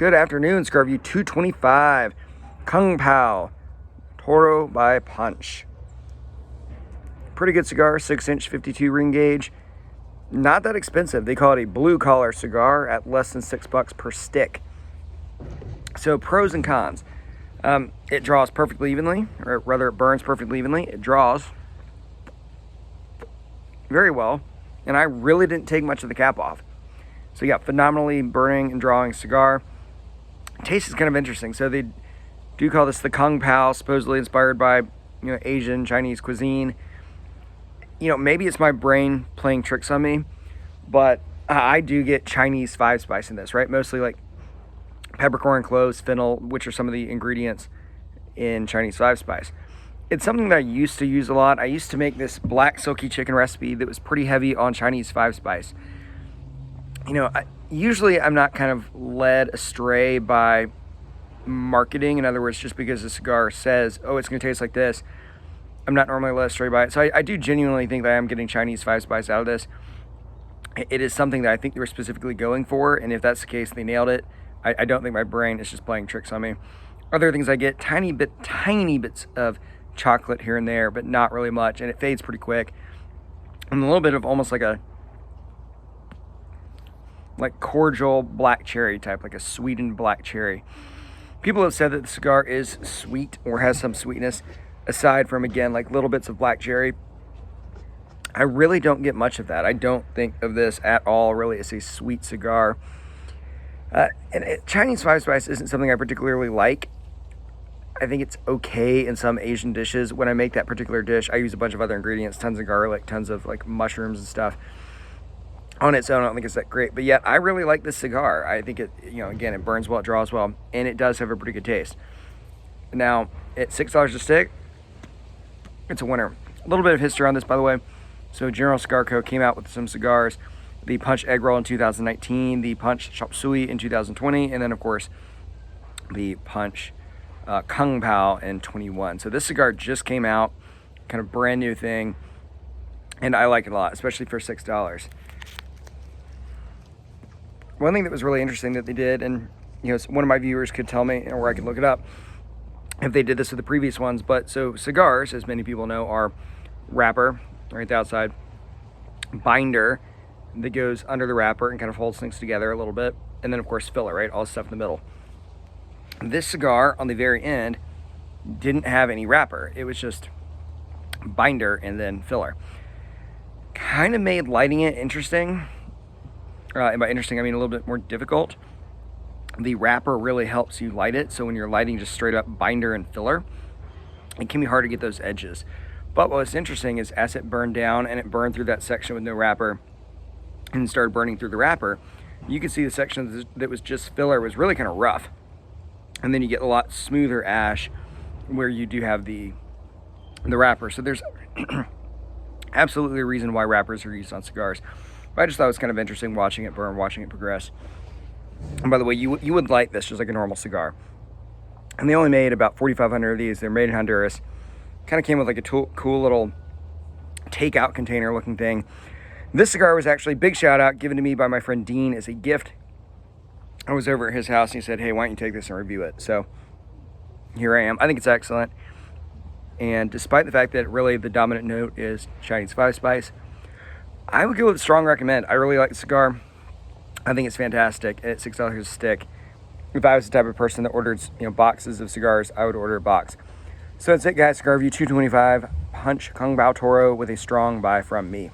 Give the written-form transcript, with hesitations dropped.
Good afternoon, Cigar Review 225, Kung Pao, Toro by Punch. Pretty good cigar, 6-inch 52 ring gauge. Not that expensive. They call it a blue collar cigar at less than $6 per stick. So pros and cons. It draws perfectly evenly, or rather it burns perfectly evenly. It draws very well, and I really didn't take much of the cap off. So yeah, phenomenally burning and drawing cigar. Taste is kind of interesting. So they do call this the Kung Pao, supposedly inspired by Asian, Chinese cuisine. Maybe it's my brain playing tricks on me, but I do get Chinese 5-spice in this, right? Mostly like peppercorn, cloves, fennel, which are some of the ingredients in Chinese 5-spice. It's something that I used to use a lot. I used to make this black silky chicken recipe that was pretty heavy on Chinese 5-spice. Usually I'm not kind of led astray by marketing. In other words, just because the cigar says, oh, it's going to taste like this, I'm not normally led astray by it. So I do genuinely think that I am getting Chinese 5-spice out of this. It is something that I think they were specifically going for, and if that's the case, they nailed it. I don't think my brain is just playing tricks on me. Other things I get, tiny bits of chocolate here and there, but not really much, and it fades pretty quick. And a little bit of almost like cordial black cherry type, like a sweetened black cherry. People have said that the cigar is sweet or has some sweetness, aside from, again, like little bits of black cherry. I really don't get much of that. I don't think of this at all really as a sweet cigar. Chinese 5-spice isn't something I particularly like. I think it's okay in some Asian dishes. When I make that particular dish, I use a bunch of other ingredients, tons of garlic, tons of like mushrooms and stuff. On its own, I don't think it's that great, but yet I really like this cigar. I think it, again, it burns well, it draws well, and it does have a pretty good taste. Now, at $6 a stick, it's a winner. A little bit of history on this, by the way. So General Cigar Co. came out with some cigars, the Punch Egg Roll in 2019, the Punch Chop Suey in 2020, and then, of course, the Punch Kung Pao in 21. So this cigar just came out, kind of brand new thing, and I like it a lot, especially for $6. One thing that was really interesting that they did, and one of my viewers could tell me, or I could look it up, if they did this with the previous ones, but so cigars, as many people know, are wrapper, right, the outside, binder that goes under the wrapper and kind of holds things together a little bit, and then of course filler, right, all the stuff in the middle. This cigar on the very end didn't have any wrapper. It was just binder and then filler. Kind of made lighting it interesting. And by interesting, I mean a little bit more difficult. The wrapper really helps you light it. So when you're lighting just straight up binder and filler, it can be hard to get those edges. But what's interesting is as it burned down and it burned through that section with no wrapper and started burning through the wrapper, you can see the section that was just filler was really kind of rough. And then you get a lot smoother ash where you do have the wrapper. So there's absolutely a reason why wrappers are used on cigars. But I just thought it was kind of interesting watching it burn, watching it progress. And by the way, you would light this just like a normal cigar. And they only made about 4,500 of these. They're made in Honduras. Kind of came with like a cool little takeout container looking thing. This cigar was actually, big shout out, given to me by my friend Dean as a gift. I was over at his house and he said, hey, why don't you take this and review it? So here I am. I think it's excellent. And despite the fact that really the dominant note is Chinese 5-spice, I would go with a strong recommend. I really like the cigar. I think it's fantastic at $6 a stick. If I was the type of person that ordered, boxes of cigars, I would order a box. So that's it, guys. Cigar Review 225, Punch Kung Pao Toro with a strong buy from me.